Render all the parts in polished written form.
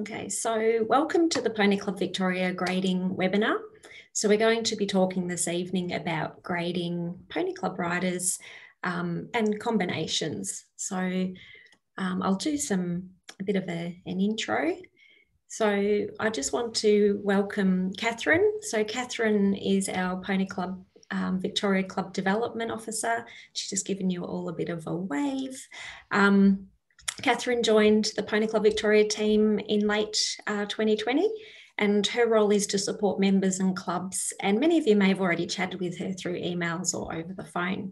Okay, so welcome to the Pony Club Victoria grading webinar. So we're going to be talking this evening about grading Pony Club riders and combinations. So I'll do a bit of an intro. So I just want to welcome Catherine. So Catherine is our Pony Club Victoria Club Development Officer. She's just given you all a bit of a wave. Catherine joined the Pony Club Victoria team in late 2020, and her role is to support members and clubs. And many of you may have already chatted with her through emails or over the phone.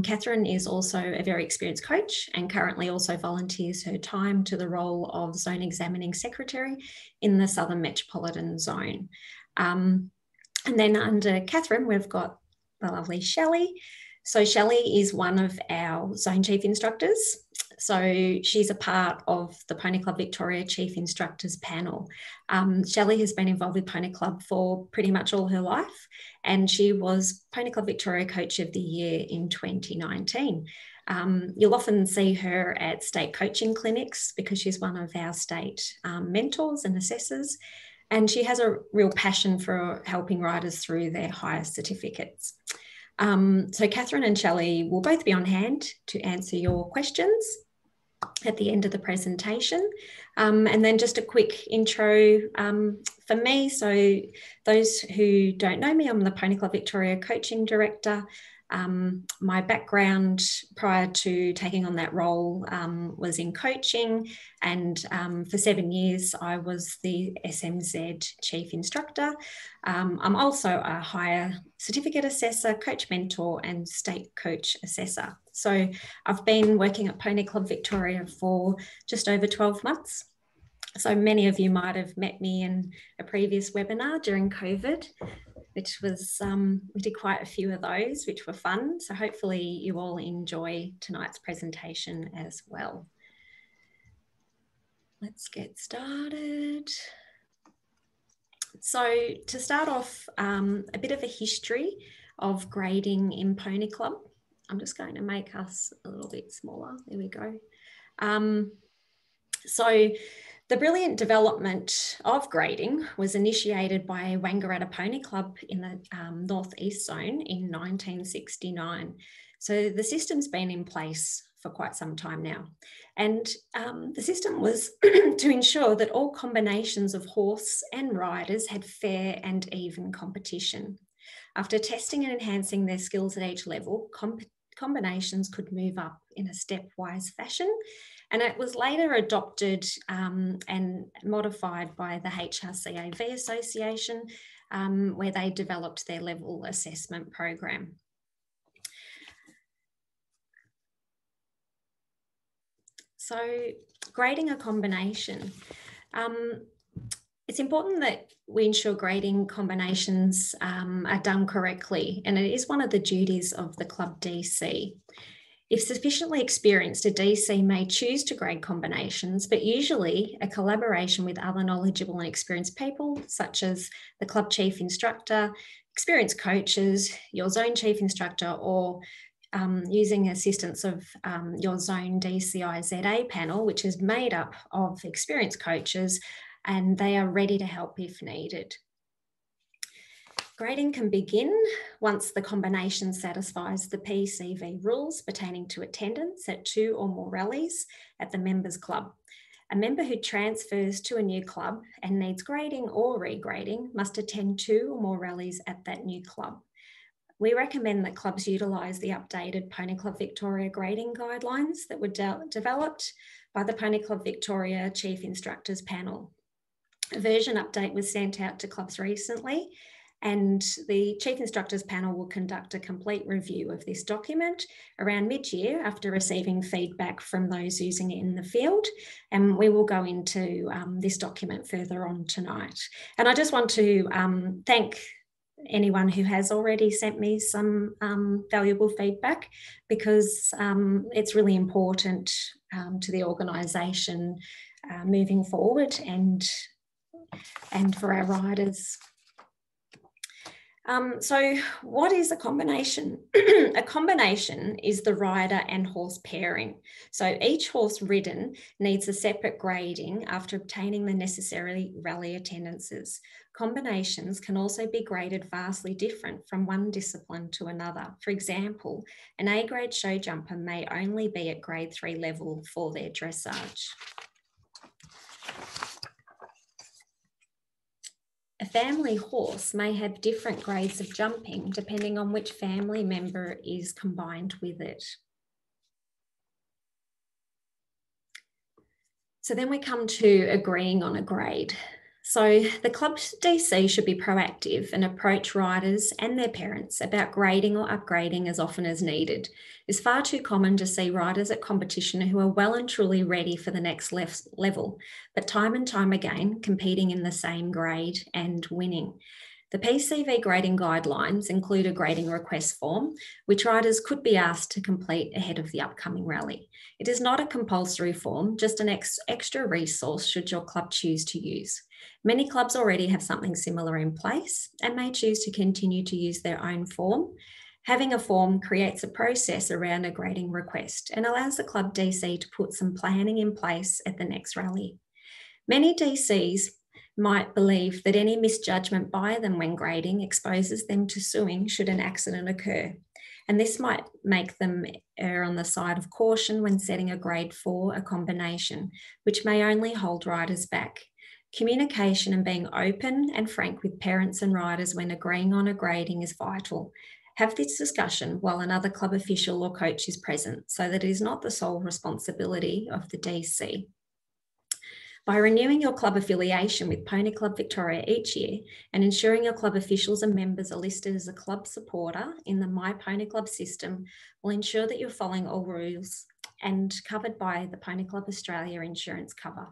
Catherine is also a very experienced coach and currently also volunteers her time to the role of Zone Examining Secretary in the Southern Metropolitan Zone. And then under Catherine, we've got the lovely Shelley. So Shelley is one of our Zone Chief Instructors. So she's a part of the Pony Club Victoria Chief Instructors panel. Shelley has been involved with Pony Club for pretty much all her life, and she was Pony Club Victoria Coach of the Year in 2019. You'll often see her at state coaching clinics because she's one of our state mentors and assessors, and she has a real passion for helping riders through their higher certificates. So Catherine and Shelley will both be on hand to answer your questions at the end of the presentation. And then just a quick intro for me. So those who don't know me, I'm the Pony Club Victoria Coaching Director. My background prior to taking on that role was in coaching, and for 7 years I was the SMZ Chief Instructor. I'm also a higher certificate assessor, coach mentor and state coach assessor. So I've been working at Pony Club Victoria for just over 12 months. So many of you might have met me in a previous webinar during COVID, which was, we did quite a few of those, which were fun. So hopefully you all enjoy tonight's presentation as well. Let's get started. So to start off, a bit of a history of grading in Pony Club. I'm just going to make us a little bit smaller. There we go. So the brilliant development of grading was initiated by Wangaratta Pony Club in the Northeast Zone in 1969. So the system's been in place for quite some time now. And the system was to ensure that all combinations of horse and riders had fair and even competition. After testing and enhancing their skills at each level, combinations could move up in a stepwise fashion, and it was later adopted and modified by the HRCAV Association, where they developed their level assessment program. So grading a combination. It's important that we ensure grading combinations are done correctly, and it is one of the duties of the club DC. If sufficiently experienced, a DC may choose to grade combinations, but usually a collaboration with other knowledgeable and experienced people, such as the club chief instructor, experienced coaches, your zone chief instructor, or using assistance of your zone DCI ZA panel, which is made up of experienced coaches, and they are ready to help if needed. Grading can begin once the combination satisfies the PCV rules pertaining to attendance at 2 or more rallies at the members club. A member who transfers to a new club and needs grading or regrading must attend 2 or more rallies at that new club. We recommend that clubs utilise the updated Pony Club Victoria grading guidelines that were developed by the Pony Club Victoria Chief Instructors panel. A version update was sent out to clubs recently, and the Chief Instructors panel will conduct a complete review of this document around mid-year after receiving feedback from those using it in the field. And we will go into this document further on tonight. And I just want to thank anyone who has already sent me some valuable feedback, because it's really important to the organisation moving forward and for our riders. So what is a combination? A combination is the rider and horse pairing. So each horse ridden needs a separate grading after obtaining the necessary rally attendances. Combinations can also be graded vastly different from one discipline to another. For example, an A-grade show jumper may only be at grade 3 level for their dressage. A family horse may have different grades of jumping depending on which family member is combined with it. So then we come to agreeing on a grade. So the club DC should be proactive and approach riders and their parents about grading or upgrading as often as needed. It's far too common to see riders at competition who are well and truly ready for the next level, but time and time again competing in the same grade and winning. The PCV grading guidelines include a grading request form, which riders could be asked to complete ahead of the upcoming rally. It is not a compulsory form, just an extra resource should your club choose to use. Many clubs already have something similar in place and may choose to continue to use their own form. Having a form creates a process around a grading request and allows the club DC to put some planning in place at the next rally. Many DCs might believe that any misjudgment by them when grading exposes them to suing should an accident occur. And this might make them err on the side of caution when setting a grade for a combination, which may only hold riders back. Communication and being open and frank with parents and riders when agreeing on a grading is vital. Have this discussion while another club official or coach is present so that it is not the sole responsibility of the DC. By renewing your club affiliation with Pony Club Victoria each year and ensuring your club officials and members are listed as a club supporter in the My Pony Club system will ensure that you're following all rules and covered by the Pony Club Australia insurance cover.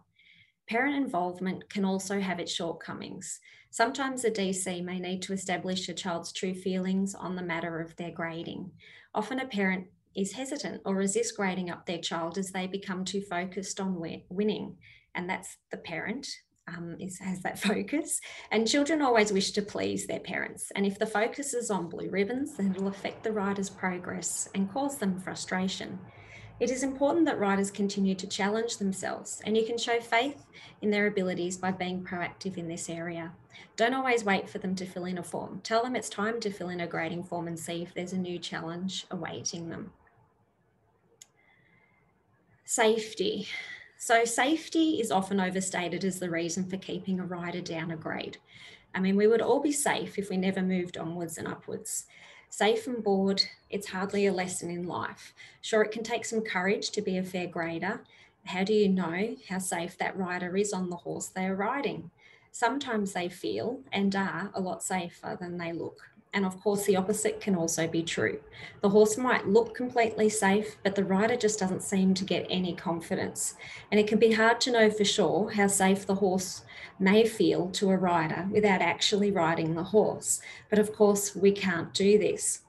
Parent involvement can also have its shortcomings. Sometimes a DC may need to establish a child's true feelings on the matter of their grading. Often a parent is hesitant or resists grading up their child as they become too focused on winning. And that's the parent has that focus. And children always wish to please their parents. And if the focus is on blue ribbons, then it'll affect the rider's progress and cause them frustration. It is important that riders continue to challenge themselves, and you can show faith in their abilities by being proactive in this area. Don't always wait for them to fill in a form. Tell them it's time to fill in a grading form and see if there's a new challenge awaiting them. Safety. So safety is often overstated as the reason for keeping a rider down a grade. I mean, we would all be safe if we never moved onwards and upwards. Safe and bored, it's hardly a lesson in life. Sure, it can take some courage to be a fair grader. How do you know how safe that rider is on the horse they are riding? Sometimes they feel and are a lot safer than they look. And of course, the opposite can also be true. The horse might look completely safe, but the rider just doesn't seem to get any confidence. And it can be hard to know for sure how safe the horse may feel to a rider without actually riding the horse. But of course, we can't do this.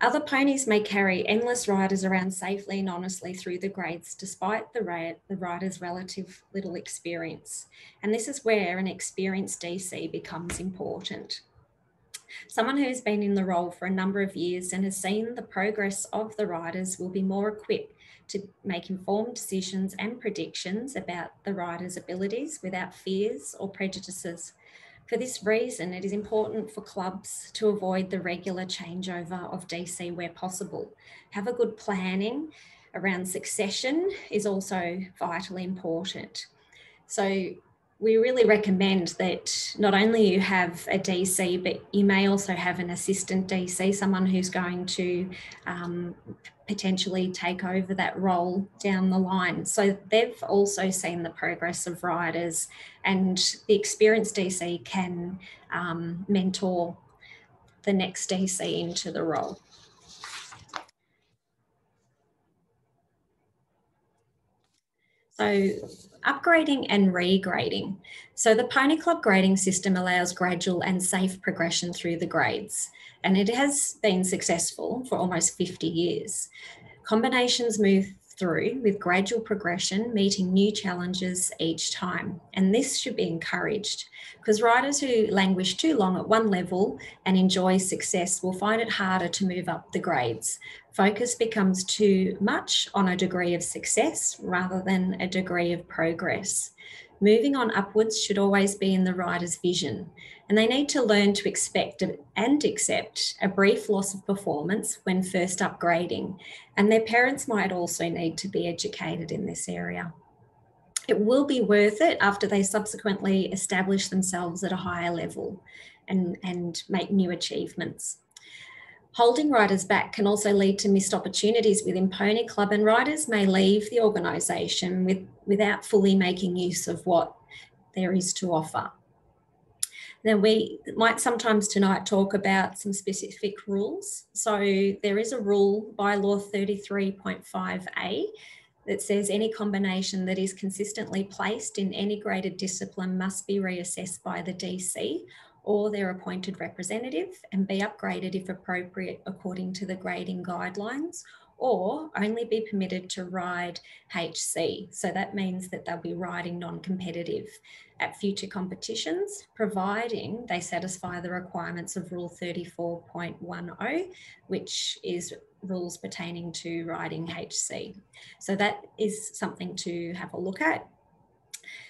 Other ponies may carry endless riders around safely and honestly through the grades, despite the rider's relative little experience. And this is where an experienced DC becomes important. Someone who's been in the role for a number of years and has seen the progress of the riders will be more equipped to make informed decisions and predictions about the rider's abilities without fears or prejudices. For this reason, it is important for clubs to avoid the regular changeover of DC where possible. Have a good planning around succession is also vitally important. So we really recommend that not only you have a DC, but you may also have an assistant DC, someone who's going to potentially take over that role down the line. So they've also seen the progress of riders, and the experienced DC can mentor the next DC into the role. So upgrading and regrading. So the Pony Club grading system allows gradual and safe progression through the grades, and it has been successful for almost 50 years. Combinations move through with gradual progression, meeting new challenges each time. And this should be encouraged, because riders who languish too long at one level and enjoy success will find it harder to move up the grades. Focus becomes too much on a degree of success rather than a degree of progress. Moving on upwards should always be in the rider's vision, and they need to learn to expect and accept a brief loss of performance when first upgrading, and their parents might also need to be educated in this area. It will be worth it after they subsequently establish themselves at a higher level and make new achievements. Holding riders back can also lead to missed opportunities within Pony Club, and riders may leave the organisation without fully making use of what there is to offer. Now, we might sometimes tonight talk about some specific rules. So there is a rule, bylaw 33.5A, that says any combination that is consistently placed in any graded discipline must be reassessed by the DC or their appointed representative and be upgraded if appropriate according to the grading guidelines, or only be permitted to ride HC. So that means that they'll be riding non-competitive at future competitions, providing they satisfy the requirements of Rule 34.10, which is rules pertaining to riding HC. So that is something to have a look at.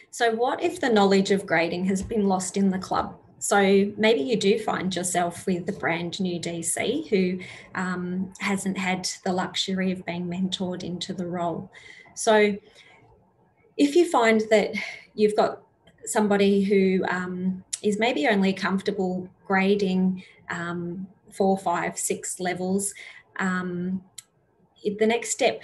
So what if the knowledge of grading has been lost in the club? So maybe you do find yourself with a brand new DC who hasn't had the luxury of being mentored into the role. So if you find that you've got somebody who is maybe only comfortable grading 4, 5, 6 levels, the next step,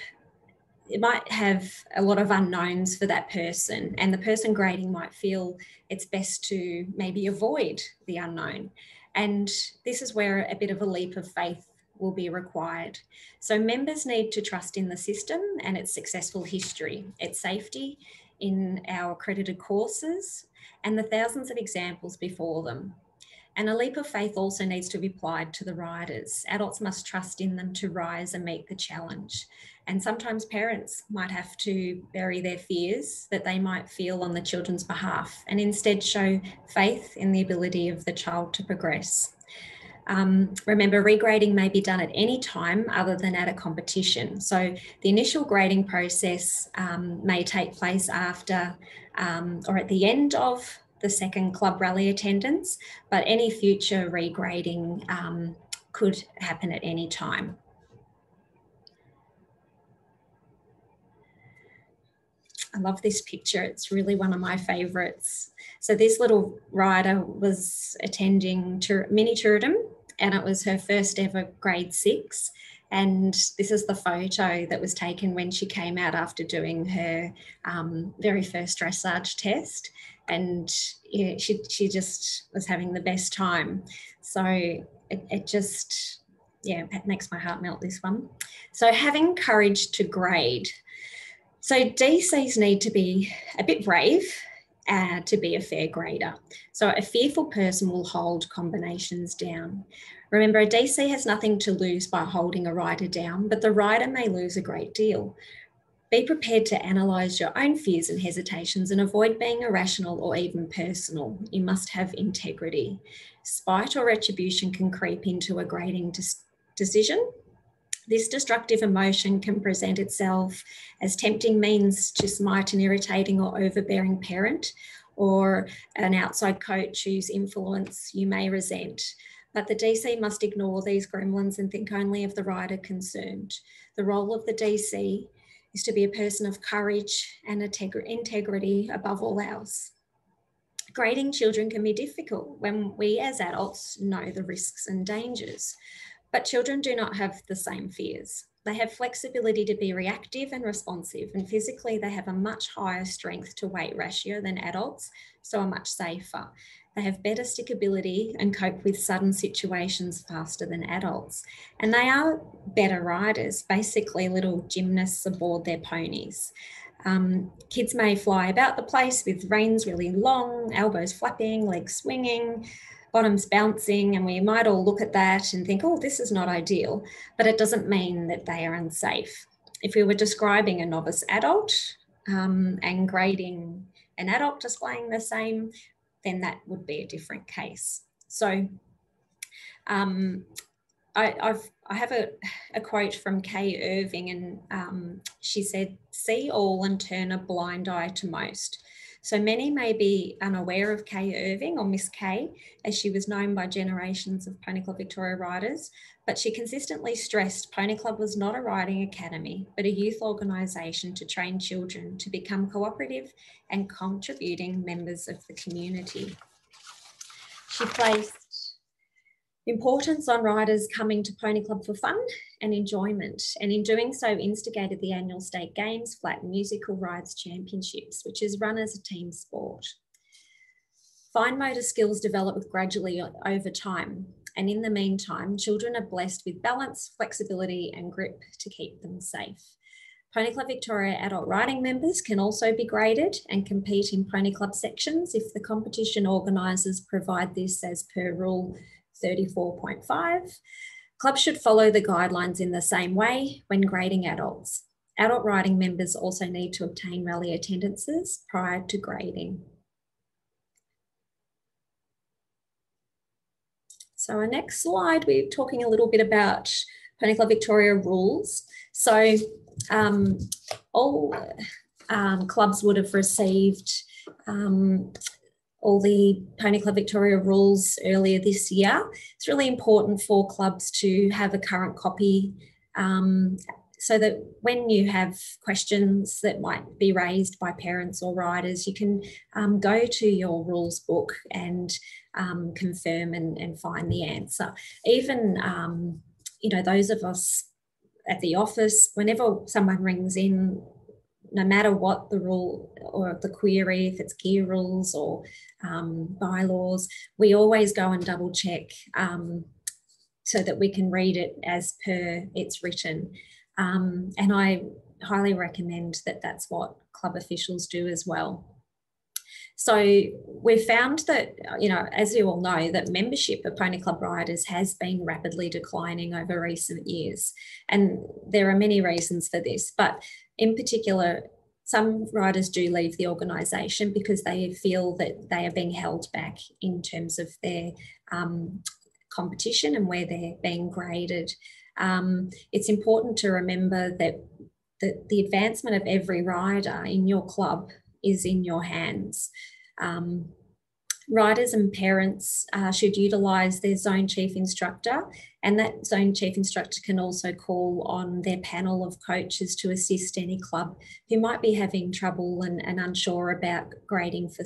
it might have a lot of unknowns for that person, and the person grading might feel it's best to maybe avoid the unknown. And this is where a bit of a leap of faith will be required. So members need to trust in the system and its successful history, its safety in our accredited courses, and the thousands of examples before them. And a leap of faith also needs to be applied to the riders. Adults must trust in them to rise and meet the challenge. And sometimes parents might have to bury their fears that they might feel on the children's behalf and instead show faith in the ability of the child to progress. Remember, regrading may be done at any time other than at a competition. So the initial grading process may take place after or at the end of the second club rally attendance, but any future regrading could happen at any time. I love this picture. It's really one of my favourites. So this little rider was attending Mini Tourism, and it was her first ever grade 6. And this is the photo that was taken when she came out after doing her very first dressage test. And yeah, she just was having the best time. So it just, yeah, it makes my heart melt, this one. So having courage to grade. So DCs need to be a bit brave to be a fair grader. So a fearful person will hold combinations down. Remember, a DC has nothing to lose by holding a rider down, but the rider may lose a great deal. Be prepared to analyse your own fears and hesitations and avoid being irrational or even personal. You must have integrity. Spite or retribution can creep into a grading decision. This destructive emotion can present itself as tempting means to smite an irritating or overbearing parent or an outside coach whose influence you may resent. But the DC must ignore these gremlins and think only of the rider concerned. The role of the DC is to be a person of courage and integrity above all else. Grading children can be difficult when we as adults know the risks and dangers. But children do not have the same fears. They have flexibility to be reactive and responsive, and physically they have a much higher strength to weight ratio than adults, so are much safer. They have better stickability and cope with sudden situations faster than adults. And they are better riders, basically little gymnasts aboard their ponies. Kids may fly about the place with reins really long, elbows flapping, legs swinging, bottoms bouncing, and we might all look at that and think, oh, this is not ideal, but it doesn't mean that they are unsafe. If we were describing a novice adult and grading an adult displaying the same, then that would be a different case. So I have a quote from Kay Irving, and she said, "See all and turn a blind eye to most." So many may be unaware of Kay Irving, or Miss Kay, as she was known by generations of Pony Club Victoria riders, but she consistently stressed Pony Club was not a riding academy, but a youth organisation to train children to become cooperative and contributing members of the community. She placed importance on riders coming to Pony Club for fun and enjoyment, and in doing so instigated the annual state games, flat musical rides championships, which is run as a team sport. Fine motor skills develop gradually over time, and in the meantime, children are blessed with balance, flexibility and grip to keep them safe. Pony Club Victoria adult riding members can also be graded and compete in Pony Club sections if the competition organisers provide this as per Rule 34.5. Clubs should follow the guidelines in the same way when grading adults. Adult riding members also need to obtain rally attendances prior to grading. So our next slide, we're talking a little bit about Pony Club Victoria rules. So all clubs would have received all the Pony Club Victoria rules earlier this year. It's really important for clubs to have a current copy so that when you have questions that might be raised by parents or riders, you can go to your rules book and confirm and find the answer. Even, you know, those of us at the office, whenever someone rings in, no matter what the rule or the query, if it's gear rules or bylaws, we always go and double check so that we can read it as per it's written. And I highly recommend that that's what club officials do as well. So we've found that, you know, as you all know, that membership of Pony Club riders has been rapidly declining over recent years. And there are many reasons for this, but in particular, some riders do leave the organisation because they feel that they are being held back in terms of their competition and where they're being graded. It's important to remember that the advancement of every rider in your club is in your hands. Riders and parents should utilise their zone chief instructor, and that zone chief instructor can also call on their panel of coaches to assist any club who might be having trouble and unsure about grading for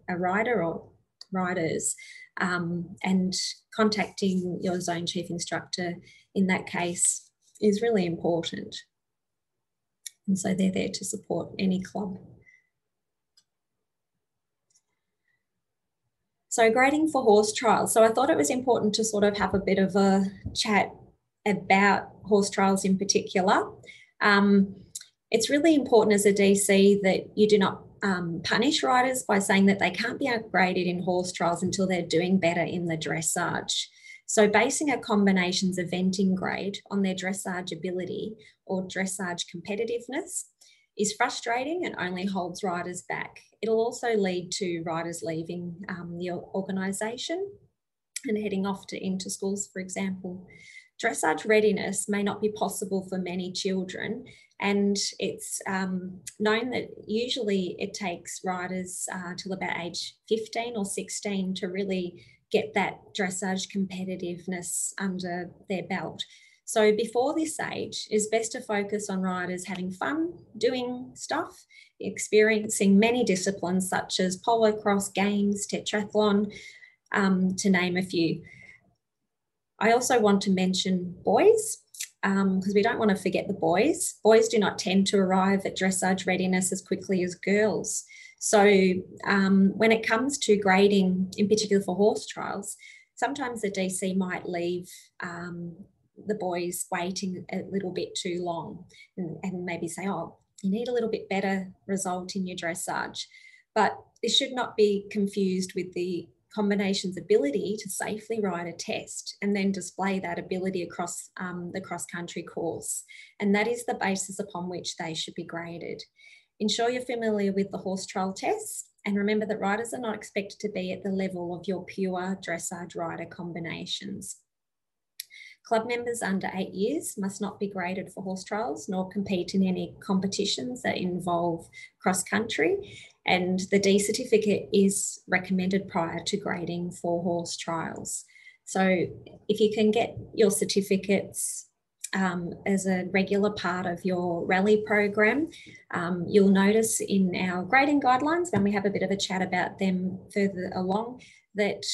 a rider or riders, and contacting your zone chief instructor in that case is really important. And so they're there to support any club. So grading for horse trials. So I thought it was important to sort of have a bit of a chat about horse trials in particular. It's really important as a DC that you do not punish riders by saying that they can't be upgraded in horse trials until they're doing better in the dressage. So basing a combinations eventing grade on their dressage ability or dressage competitiveness is frustrating and only holds riders back. It'll also lead to riders leaving the organisation and heading off to inter-schools, for example. Dressage readiness may not be possible for many children, and it's known that usually it takes riders till about age 15 or 16 to really get that dressage competitiveness under their belt. So before this age, it's best to focus on riders having fun, doing stuff, experiencing many disciplines such as polo cross, games, tetrathlon, to name a few. I also want to mention boys, because we don't want to forget the boys. Boys do not tend to arrive at dressage readiness as quickly as girls. So when it comes to grading, in particular for horse trials, sometimes the DC might leave the boys waiting a little bit too long and maybe say, oh, you need a little bit better result in your dressage. But this should not be confused with the combination's ability to safely ride a test and then display that ability across the cross-country course. And that is the basis upon which they should be graded. Ensure you're familiar with the horse trial tests, and remember that riders are not expected to be at the level of your pure dressage rider combinations. Club members under 8 years must not be graded for horse trials nor compete in any competitions that involve cross-country, and the D certificate is recommended prior to grading for horse trials. So if you can get your certificates as a regular part of your rally program, you'll notice in our grading guidelines, when we have a bit of a chat about them further along, that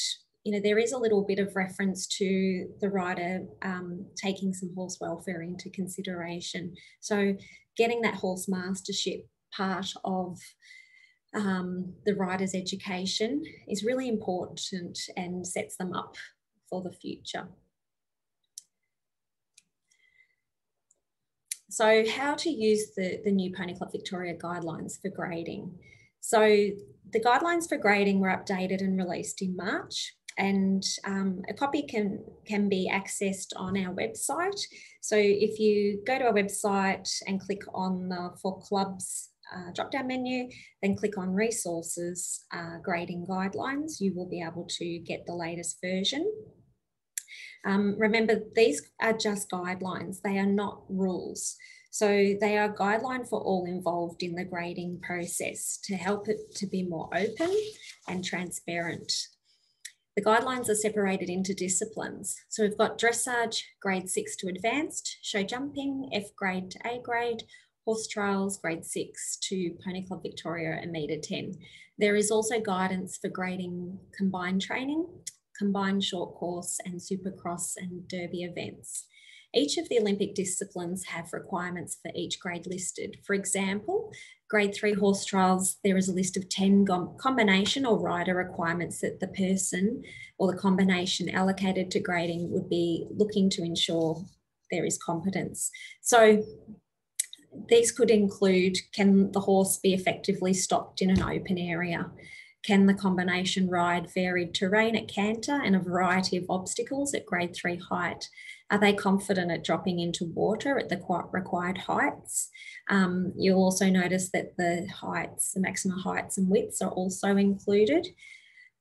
there is a little bit of reference to the rider taking some horse welfare into consideration. So getting that horse mastership part of the rider's education is really important and sets them up for the future. So how to use the new Pony Club Victoria guidelines for grading. So the guidelines for grading were updated and released in March, and a copy can be accessed on our website. So if you go to our website and click on the For Clubs drop-down menu, then click on Resources, Grading Guidelines, you will be able to get the latest version. Remember, these are just guidelines. They are not rules. So they are a guideline for all involved in the grading process to help it to be more open and transparent. The guidelines are separated into disciplines. So we've got dressage, grade 6 to advanced, show jumping, F grade to A grade, horse trials, grade 6 to Pony Club Victoria and metre 10. There is also guidance for grading combined training, combined short course and supercross and derby events. Each of the Olympic disciplines have requirements for each grade listed. For example, grade 3 horse trials, there is a list of 10 combination or rider requirements that the person or the combination allocated to grading would be looking to ensure there is competence. So these could include, can the horse be effectively stopped in an open area? Can the combination ride varied terrain at canter and a variety of obstacles at grade 3 height? Are they confident at dropping into water at the required heights? You'll also notice that the heights, the maximum heights and widths are also included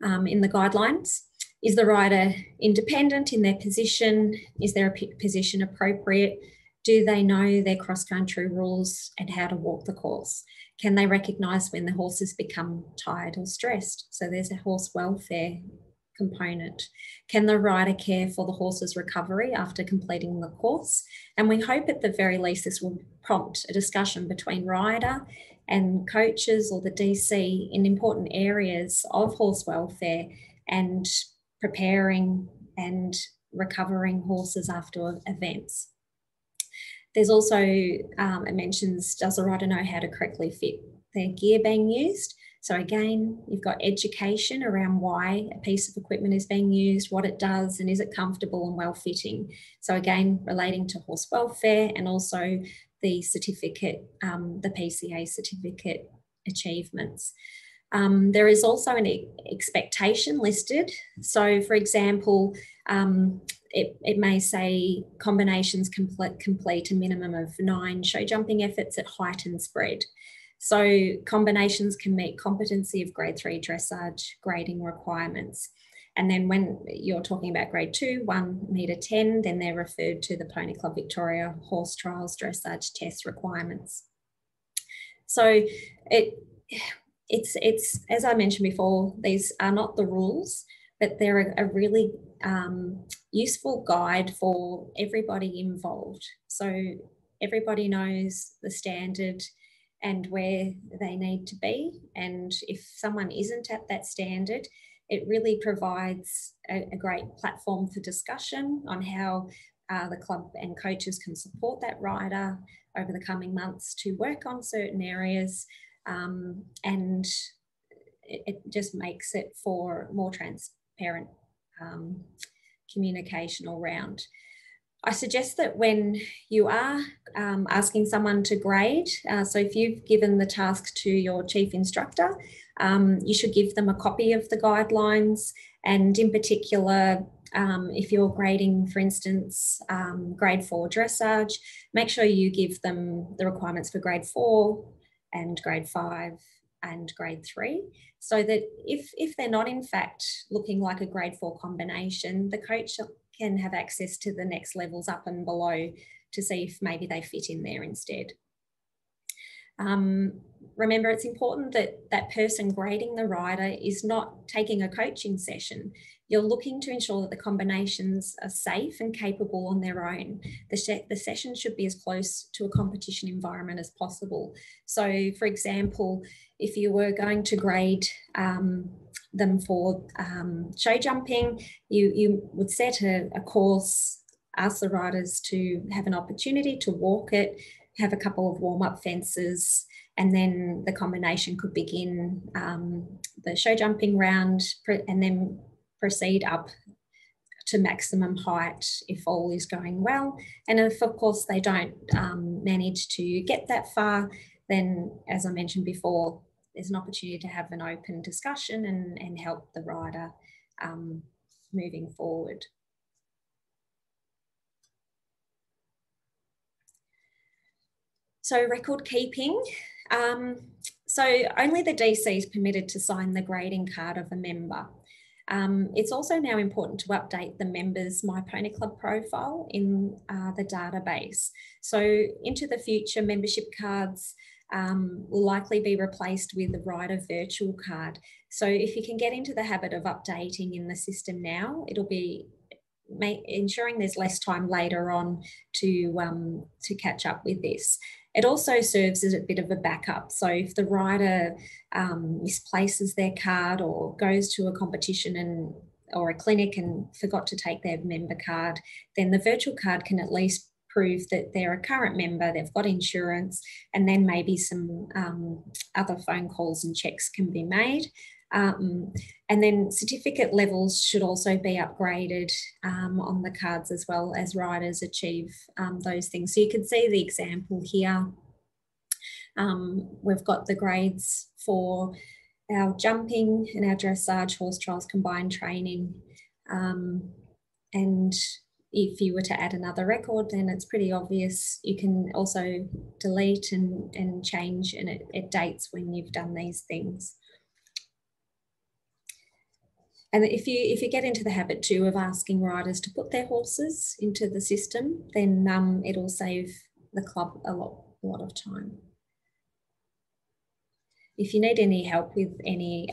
in the guidelines. Is the rider independent in their position? Is their position appropriate? Do they know their cross-country rules and how to walk the course? Can they recognise when the horses become tired or stressed? So there's a horse welfare component. Can the rider care for the horse's recovery after completing the course? And we hope at the very least this will prompt a discussion between rider and coaches or the DC in important areas of horse welfare and preparing and recovering horses after events. There's also, it mentions, does the rider know how to correctly fit their gear being used? So again, you've got education around why a piece of equipment is being used, what it does, and is it comfortable and well-fitting? So again, relating to horse welfare and also the certificate, the PCA certificate achievements. There is also an expectation listed. So for example, it may say combinations complete a minimum of 9 show jumping efforts at height and spread. So combinations can meet competency of grade 3 dressage grading requirements. And then when you're talking about grade 2, 1 metre 10, then they're referred to the Pony Club Victoria horse trials dressage test requirements. So it's as I mentioned before, these are not the rules, but they're a really useful guide for everybody involved. So everybody knows the standard and where they need to be. And if someone isn't at that standard, it really provides a great platform for discussion on how the club and coaches can support that rider over the coming months to work on certain areas. And it just makes it for more transparent communication all round. I suggest that when you are asking someone to grade, so if you've given the task to your chief instructor, you should give them a copy of the guidelines, and in particular, if you're grading, for instance, grade 4 dressage, make sure you give them the requirements for grade 4 and grade 5 and grade 3, so that if they're not in fact looking like a grade 4 combination, the coach can have access to the next levels up and below to see if maybe they fit in there instead. Remember, it's important that that person grading the rider is not taking a coaching session. You're looking to ensure that the combinations are safe and capable on their own. The session should be as close to a competition environment as possible. So, for example, if you were going to grade them for show jumping, you would set a course, ask the riders to have an opportunity to walk it, have a couple of warm-up fences, and then the combination could begin the show jumping round and then proceed up to maximum height if all is going well. And if, of course, they don't manage to get that far, then, as I mentioned before, there's an opportunity to have an open discussion and help the rider moving forward. So record keeping. So only the DC is permitted to sign the grading card of a member. It's also now important to update the member's My Pony Club profile in the database. So into the future, membership cards will likely be replaced with the rider virtual card. So if you can get into the habit of updating in the system now, it'll be ensuring there's less time later on to catch up with this. It also serves as a bit of a backup. So if the rider misplaces their card or goes to a competition or a clinic and forgot to take their member card, then the virtual card can at least prove that they're a current member, they've got insurance, and then maybe some other phone calls and checks can be made. And then certificate levels should also be upgraded on the cards as well as riders achieve those things. So you can see the example here. We've got the grades for our jumping and our dressage, horse trials, combined training. And if you were to add another record, then it's pretty obvious. You can also delete and change, and it dates when you've done these things. And if you get into the habit too of asking riders to put their horses into the system, then it'll save the club a lot of time. If you need any help with any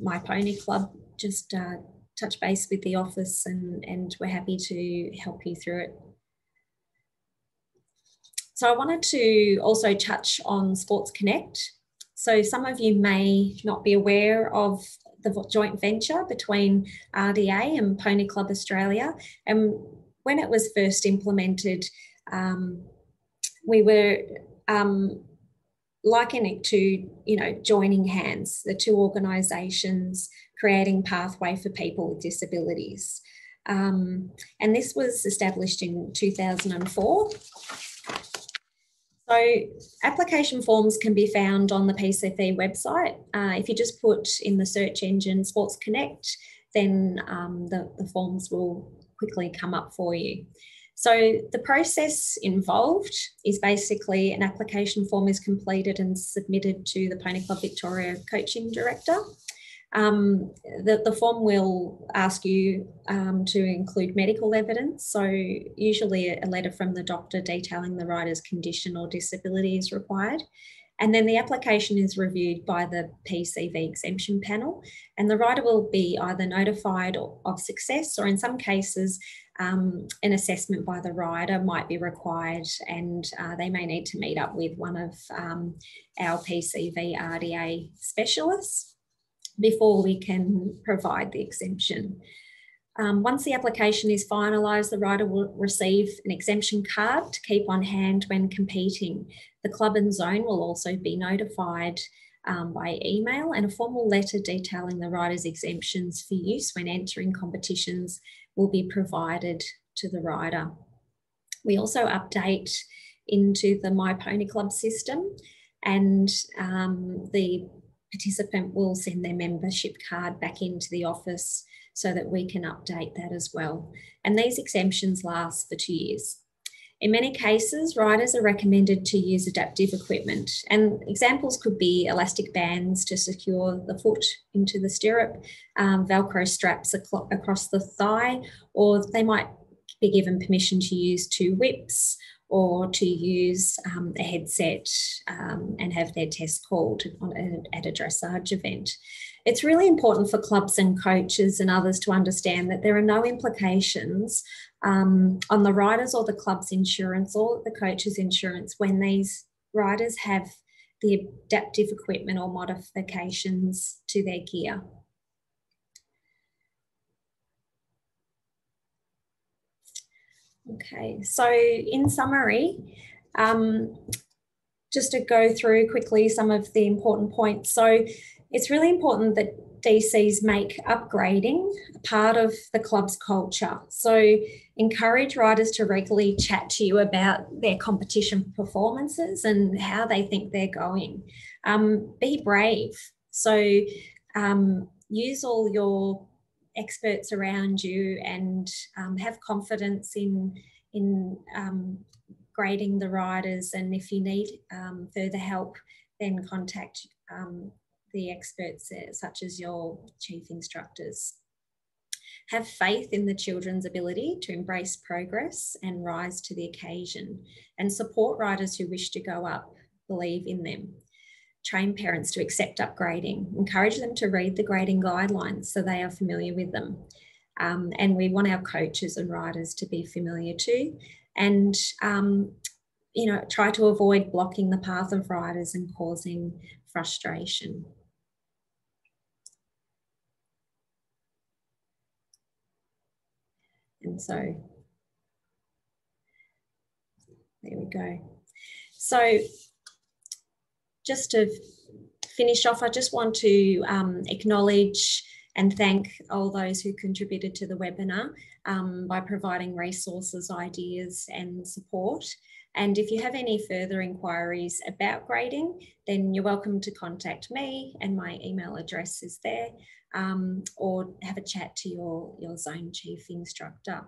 My Pony Club, just touch base with the office and we're happy to help you through it. So I wanted to also touch on Sports Connect. So some of you may not be aware of the joint venture between RDA and Pony Club Australia. And when it was first implemented, we were likening it to, joining hands, the two organisations creating pathway for people with disabilities. And this was established in 2004. So application forms can be found on the PCV website. If you just put in the search engine Sports Connect, then the forms will quickly come up for you. So the process involved is basically an application form is completed and submitted to the Pony Club Victoria Coaching Director. The form will ask you to include medical evidence. So usually a letter from the doctor detailing the rider's condition or disability is required. And then the application is reviewed by the PCV exemption panel, and the rider will be either notified of success, or in some cases, an assessment by the rider might be required, and they may need to meet up with one of our PCV RDA specialists before we can provide the exemption. Once the application is finalised, the rider will receive an exemption card to keep on hand when competing. The club and zone will also be notified by email, and a formal letter detailing the rider's exemptions for use when entering competitions will be provided to the rider. We also update into the My Pony Club system, and the participant will send their membership card back into the office so that we can update that as well. And these exemptions last for 2 years. In many cases, riders are recommended to use adaptive equipment, and examples could be elastic bands to secure the foot into the stirrup, Velcro straps across the thigh, or they might be given permission to use 2 whips or to use a headset and have their test called at a dressage event. It's really important for clubs and coaches and others to understand that there are no implications on the riders or the club's insurance or the coach's insurance when these riders have the adaptive equipment or modifications to their gear. Okay, so in summary, just to go through quickly some of the important points. So it's really important that DCs make upgrading part of the club's culture. So encourage riders to regularly chat to you about their competition performances and how they think they're going. Be brave. So use all your experts around you and have confidence in grading the riders, and if you need further help, then contact the experts such as your chief instructors. Have faith in the children's ability to embrace progress and rise to the occasion, and support riders who wish to go up. Believe in them. Train parents to accept upgrading. Encourage them to read the grading guidelines so they are familiar with them. And we want our coaches and riders to be familiar too. And, you know, try to avoid blocking the path of riders and causing frustration. And so, there we go. So, just to finish off, I just want to acknowledge and thank all those who contributed to the webinar by providing resources, ideas and support. And if you have any further inquiries about grading, then you're welcome to contact me, and my email address is there, or have a chat to your zone chief instructor.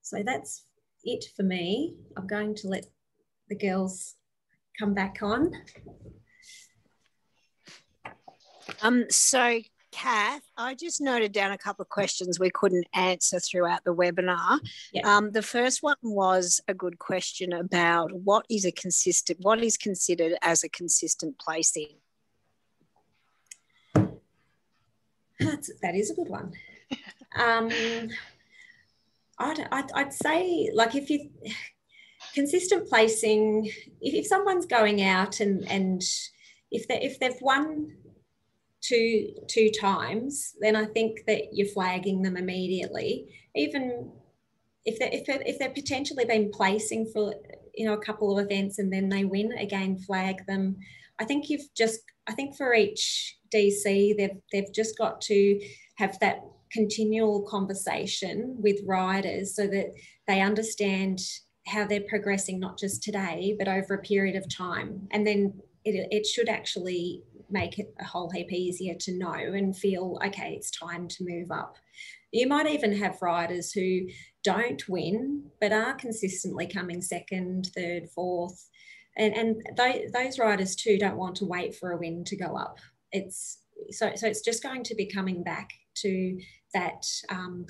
So that's it for me. I'm going to let the girls come back on. So Kath, I just noted down a couple of questions we couldn't answer throughout the webinar. Yeah. The first one was a good question about what is considered as a consistent placing. That is a good one. I'd say, like, if you consistent placing, if someone's going out and if they've won two times, then I think that you're flagging them immediately. Even if they've potentially been placing for, you know, a couple of events and then they win again, flag them. I think for each DC they've just got to have that continual conversation with riders so that they understand how they're progressing, not just today but over a period of time, and then it should actually make it a whole heap easier to know and feel, okay, it's time to move up. You might even have riders who don't win but are consistently coming second, third, fourth, and those riders too don't want to wait for a win to go up. So it's just going to be coming back to that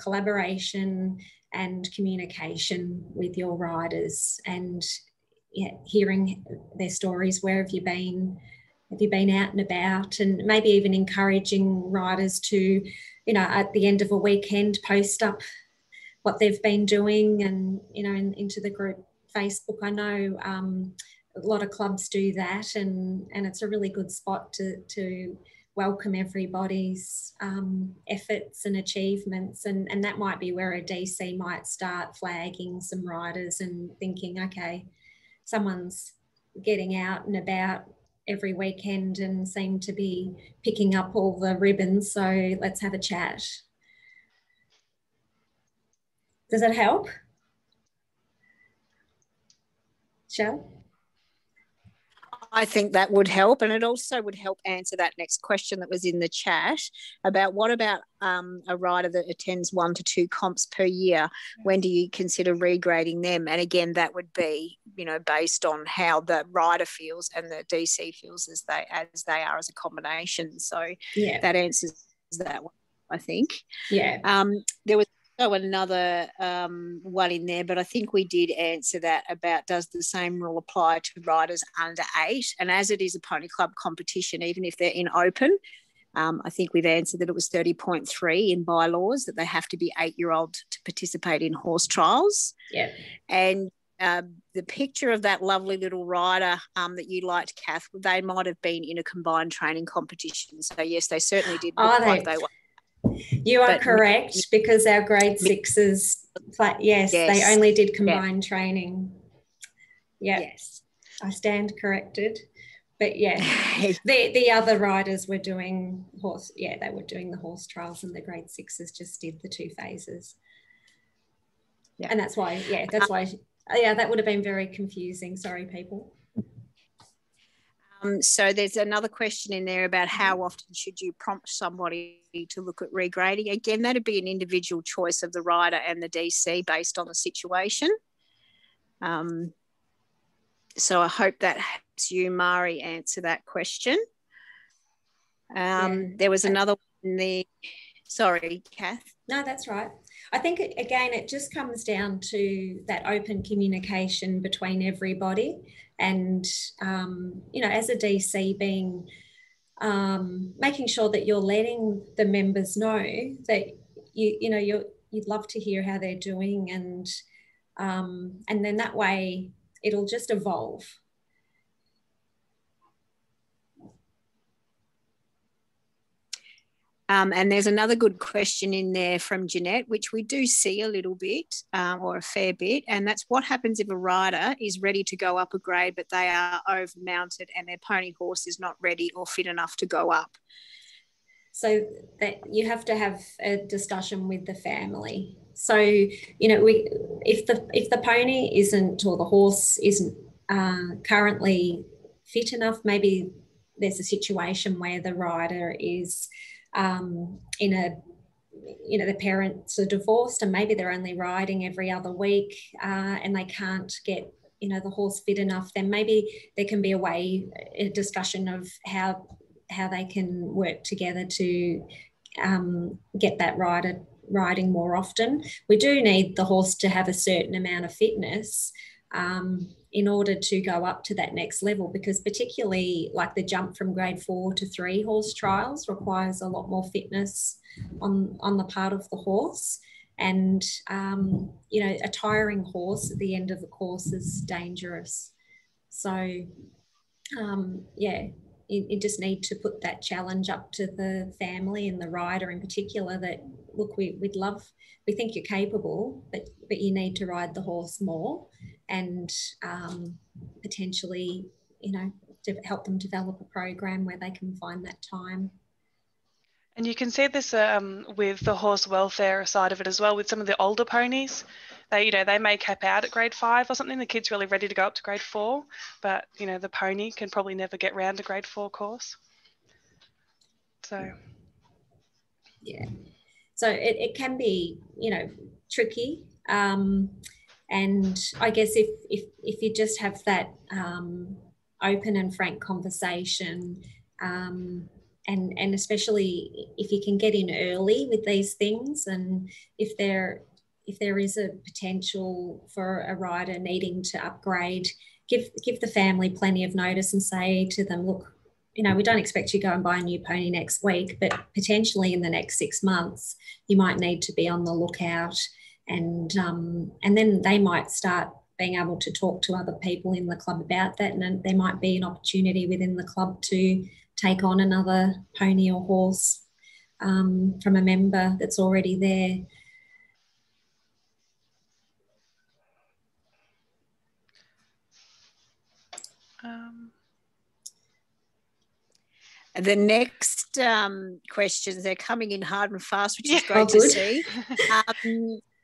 collaboration and communication with your riders, and hearing their stories. Where have you been? Have you been out and about? And maybe even encouraging riders to, you know, at the end of a weekend, post up what they've been doing, and, you know, into the group Facebook. I know a lot of clubs do that, and it's a really good spot to welcome everybody's efforts and achievements, and that might be where a DC might start flagging some riders and thinking, okay, someone's getting out and about every weekend and seem to be picking up all the ribbons, so let's have a chat. Does that help? Shell? I think that would help, and it also would help answer that next question that was in the chat about what about a rider that attends 1 to 2 comps per year? When do you consider regrading them? And again, that would be, based on how the rider feels and the DC feels as they are as a combination. So that answers that one, I think. Yeah. There was another one in there, but I think we did answer that about does the same rule apply to riders under 8? And as it is a pony club competition, even if they're in open, I think we've answered that it was 30.3 in bylaws that they have to be 8-year-old to participate in horse trials. Yeah. And the picture of that lovely little rider that you liked, Kath, they might have been in a combined training competition. So, yes, they certainly did look like they were. You are correct, because our grade 6s, yes, they only did combined training. Yeah. Yes. I stand corrected. But yeah, the other riders were doing they were doing the horse trials, and the grade 6s just did the 2 phases. Yeah. And that's why, that would have been very confusing. Sorry, people. So there's another question in there about how often should you prompt somebody to look at regrading. Again, that'd be an individual choice of the rider and the DC based on the situation. So I hope that helps you, Mari, answer that question. There was another one there. Sorry, Kath. No, that's right. I think, again, it just comes down to that open communication between everybody, and, as a DC, being making sure that you're letting the members know that you'd love to hear how they're doing, and then that way it'll just evolve. And there's another good question in there from Jeanette, which we do see a little bit or a fair bit, and that's what happens if a rider is ready to go up a grade but they are over-mounted and their pony horse is not ready or fit enough to go up. So that you have to have a discussion with the family. So, if the pony isn't, or the horse isn't currently fit enough, maybe there's a situation where the rider is the parents are divorced and maybe they're only riding every other week and they can't get, the horse fit enough, then maybe there can be a discussion of how they can work together to get that rider riding more often. We do need the horse to have a certain amount of fitness in order to go up to that next level, because particularly like the jump from grade 4 to 3 horse trials requires a lot more fitness on the part of the horse. And, a tiring horse at the end of the course is dangerous. So, you just need to put that challenge up to the family and the rider in particular that, look, we think you're capable, but you need to ride the horse more, and potentially, to help them develop a program where they can find that time. And you can see this with the horse welfare side of it as well, with some of the older ponies. They may cap out at grade 5 or something. The kid's really ready to go up to grade 4, but the pony can probably never get round a grade 4 course. So yeah, so it can be tricky, and I guess if you just have that open and frank conversation, and especially if you can get in early with these things, and if there is a potential for a rider needing to upgrade, give the family plenty of notice and say to them, look, we don't expect you to go and buy a new pony next week, but potentially in the next 6 months, you might need to be on the lookout, and then they might start being able to talk to other people in the club about that, and there might be an opportunity within the club to take on another pony or horse from a member that's already there. The next questions, they're coming in hard and fast, which is great to see.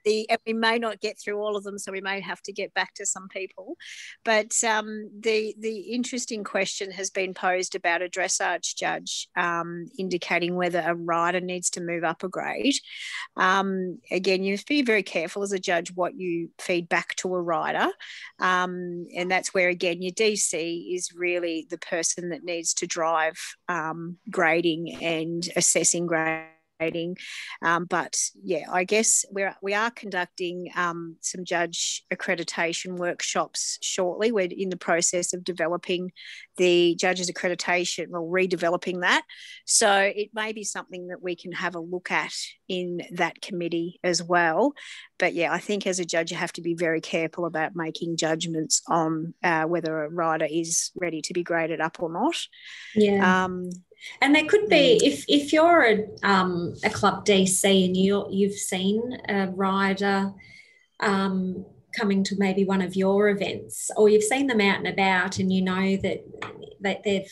we may not get through all of them, so we may have to get back to some people. But the interesting question has been posed about a dressage judge indicating whether a rider needs to move up a grade. Again, you have to be very careful as a judge what you feed back to a rider. And that's where, again, your DC is really the person that needs to drive grading and assessing grading. But yeah, I guess we are conducting some judge accreditation workshops shortly. We're in the process of developing the judges accreditation, or redeveloping that. So it may be something that we can have a look at in that committee as well. But yeah, I think as a judge, you have to be very careful about making judgments on whether a rider is ready to be graded up or not. Yeah. And there could be, if you're a club DC and you've seen a rider coming to maybe one of your events, or you've seen them out and about, and you know that they've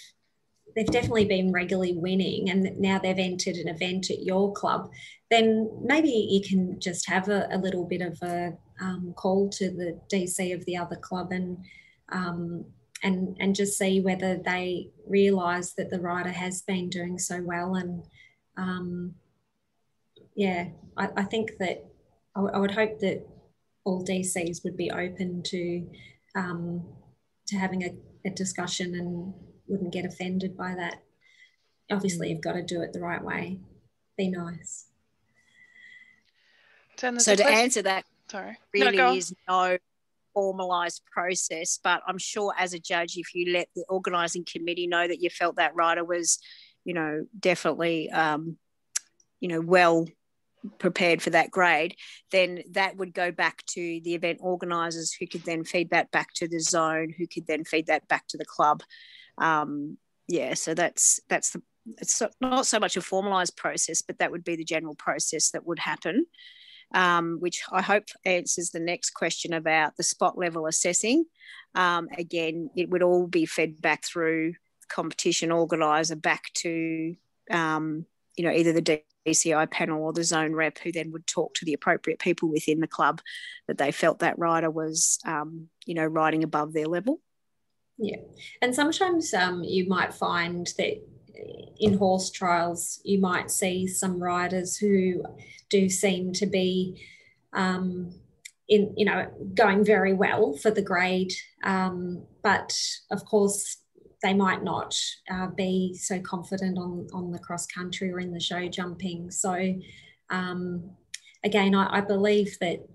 definitely been regularly winning, and now they've entered an event at your club, then maybe you can just have a little bit of a call to the DC of the other club and just see whether they realise that the rider has been doing so well. And I think that I would hope that all DCs would be open to having a discussion and wouldn't get offended by that. Obviously, you've got to do it the right way. Be nice. So to answer that, really is no formalised process, but I'm sure as a judge, if you let the organising committee know that you felt that rider was, definitely, well prepared for that grade, then that would go back to the event organisers, who could then feed that back to the zone, who could then feed that back to the club. So it's not so much a formalised process, but that would be the general process that would happen. Which I hope answers the next question about the spot level assessing. Again, it would all be fed back through competition organiser back to, either the DCI panel or the zone rep, who then would talk to the appropriate people within the club that they felt that rider was, riding above their level. Yeah. And sometimes you might find that in horse trials, you might see some riders who do seem to be going very well for the grade, but of course they might not be so confident on the cross country or in the show jumping. So again, I believe that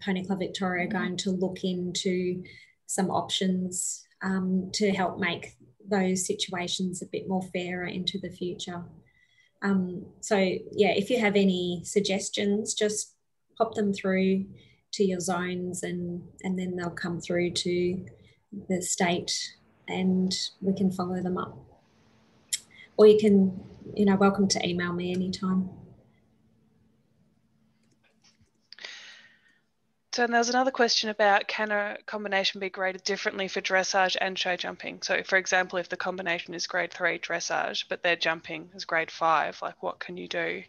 Pony Club Victoria are going to look into some options to help make those situations a bit more fairer into the future. If you have any suggestions, just pop them through to your zones, and then they'll come through to the state and we can follow them up. Or you can, welcome to email me anytime. So there's another question about, can a combination be graded differently for dressage and show jumping? So for example, if the combination is grade 3 dressage, but their jumping is grade 5, like what can you do?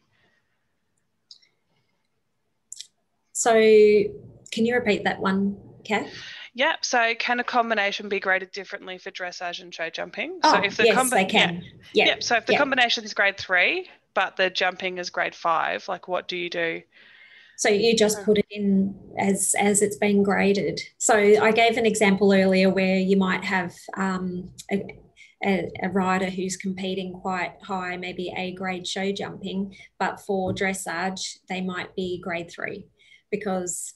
So can you repeat that one, Kath? Yeah, so can a combination be graded differently for dressage and show jumping? Oh, so if the yes, they can. Yeah. So if the combination is grade 3, but the jumping is grade 5, like what do you do? So you just put it in as it's been graded. So I gave an example earlier where you might have a rider who's competing quite high, maybe A grade show jumping, but for dressage, they might be grade 3 because,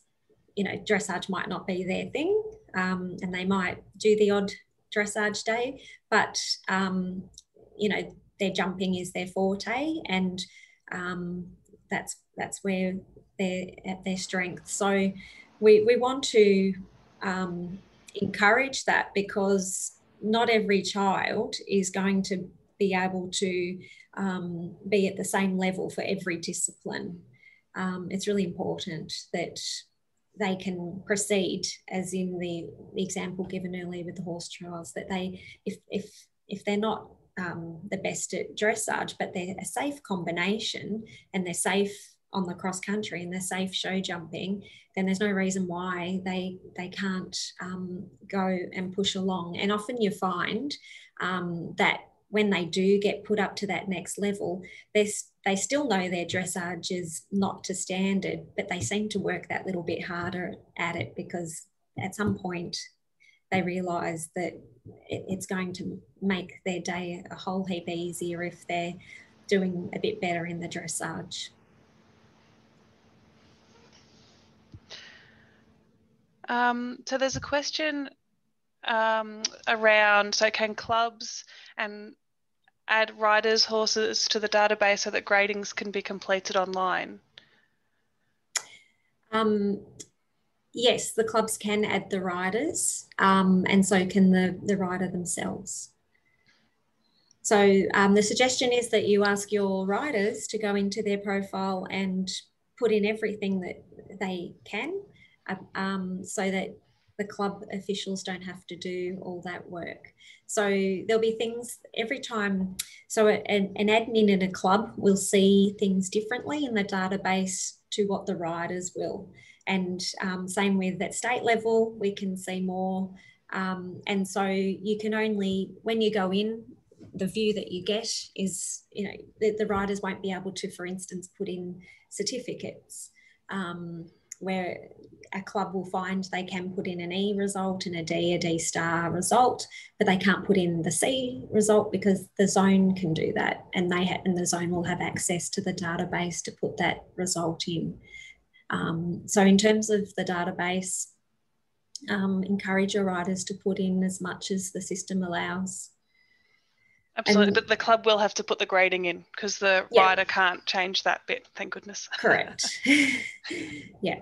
dressage might not be their thing, and they might do the odd dressage day, but, their jumping is their forte, and that's where they're at their strength. So we want to encourage that, because not every child is going to be able to be at the same level for every discipline. It's really important that they can proceed, as in the example given earlier with the horse trials, that they, if they're not the best at dressage, but they're a safe combination and they're safe on the cross country and they're safe show jumping, then there's no reason why they can't go and push along. And often you find that when they do get put up to that next level, they still know their dressage is not to standard, but they seem to work that little bit harder at it because at some point they realise that it's going to make their day a whole heap easier if they're doing a bit better in the dressage. So there's a question around, so can clubs and add riders' horses to the database so that gradings can be completed online? Yes, the clubs can add the riders, and so can the rider themselves. So the suggestion is that you ask your riders to go into their profile and put in everything that they can, so that the club officials don't have to do all that work. So there'll be things every time. So an admin in a club will see things differently in the database to what the riders will. And same with at state level, we can see more. And so you can only, when you go in, the view that you get is, you know, the riders won't be able to, for instance, put in certificates, where a club will find they can put in an E result and a D star result, but they can't put in the C result because the zone can do that, and and the zone will have access to the database to put that result in. So in terms of the database, encourage your riders to put in as much as the system allows. Absolutely, but the club will have to put the grading in because the rider can't change that bit, thank goodness. Correct. Yeah.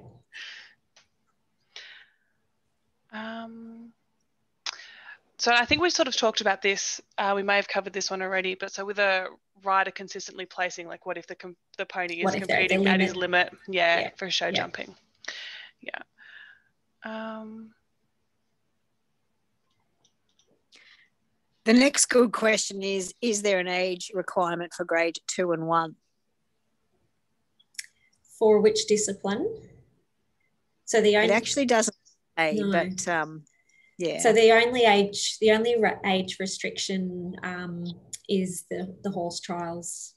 So I think we sort of talked about this, we may have covered this one already, but so with a rider consistently placing, like what if the pony is competing at his limit, for show jumping. The next good question is there an age requirement for grade 2 and 1? For which discipline? So it actually doesn't say, but So the only age restriction is the horse trials.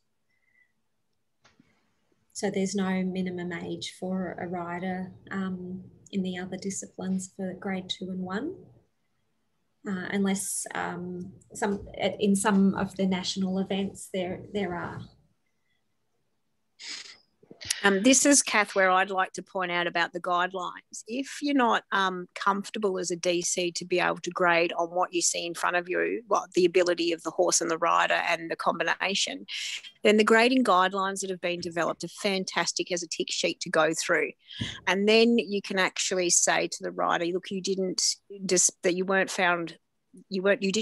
So there's no minimum age for a rider in the other disciplines for grade 2 and 1. Unless in some of the national events there are. This is, Kath, where I'd like to point out about the guidelines. If you're not comfortable as a DC to be able to grade on what you see in front of you, the ability of the horse and the rider and the combination, then the grading guidelines that have been developed are fantastic as a tick sheet to go through. And then you can actually say to the rider, look, you didn't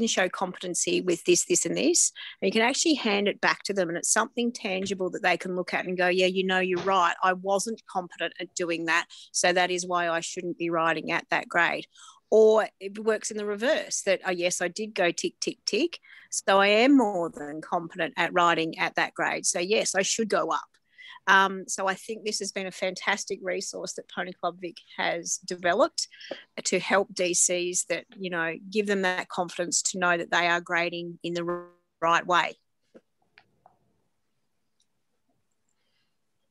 show competency with this, this, and this. And you can actually hand it back to them, and it's something tangible that they can look at and go, yeah, you know, you're right. I wasn't competent at doing that, so that is why I shouldn't be riding at that grade. Or it works in the reverse, that, oh, yes, I did go tick, tick, tick, so I am more than competent at riding at that grade. So, yes, I should go up. So I think this has been a fantastic resource that Pony Club Vic has developed to help DCs that, you know, give them that confidence to know that they are grading in the right way.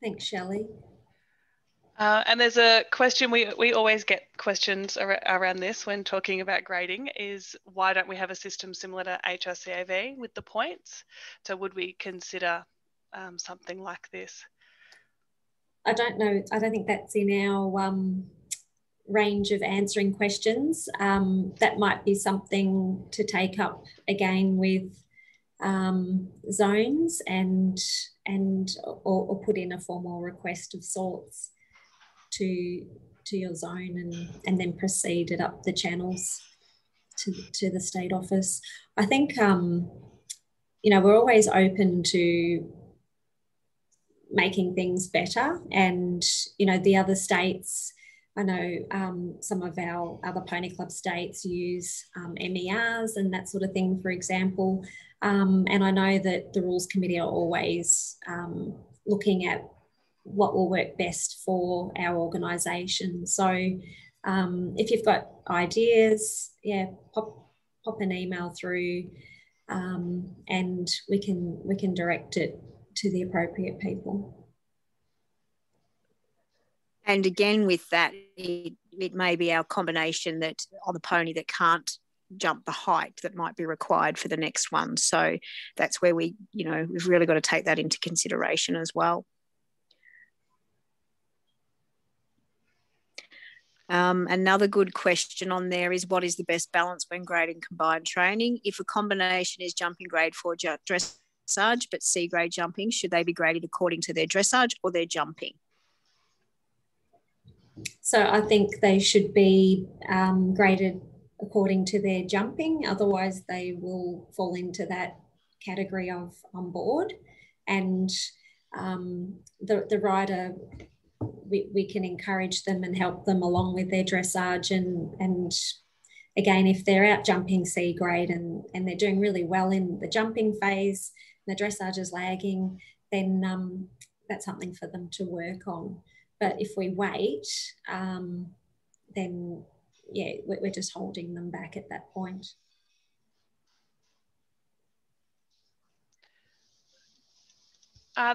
Thanks, Shelley. And there's a question, we always get questions around this when talking about grading, is why don't we have a system similar to HRCAV with the points? So would we consider something like this? I don't know. I don't think that's in our range of answering questions. That might be something to take up again with zones or put in a formal request of sorts to your zone and then proceed it up the channels to the state office. I think you know, we're always open to making things better, and you know, the other states, I know some of our other pony club states use MERs and that sort of thing, for example, and I know that the rules committee are always looking at what will work best for our organisation. So if you've got ideas, pop an email through, and we can direct it to the appropriate people. And again, with that, it may be our combination that on the pony that can't jump the height that might be required for the next one. So that's where we've really got to take that into consideration as well. Another good question on there is, what is the best balance when grading combined training? If a combination is jumping grade 4 dressage but C grade jumping, should they be graded according to their dressage or their jumping? So I think they should be graded according to their jumping, otherwise they will fall into that category of on board. And the rider, we can encourage them and help them along with their dressage, and again, if they're out jumping C grade and they're doing really well in the jumping phase, the dressage is lagging, then that's something for them to work on. But if we wait, then we're just holding them back at that point.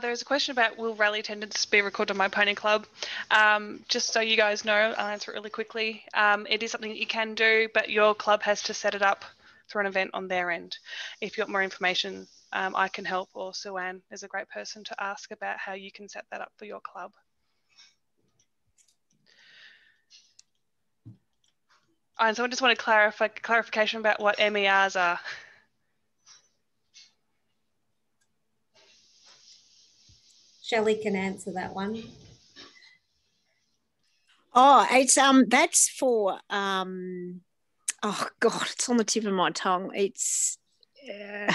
There's a question about, will rally attendance be recorded on My Pony Club? Just so you guys know, I'll answer it really quickly. It is something that you can do, but your club has to set it up through an event on their end. If you've got more information, I can help, or Sue-Ann is a great person to ask about how you can set that up for your club. And so I just want to clarification about what MERs are. Shelley can answer that one. Oh, it's that's for oh God, it's on the tip of my tongue. It's an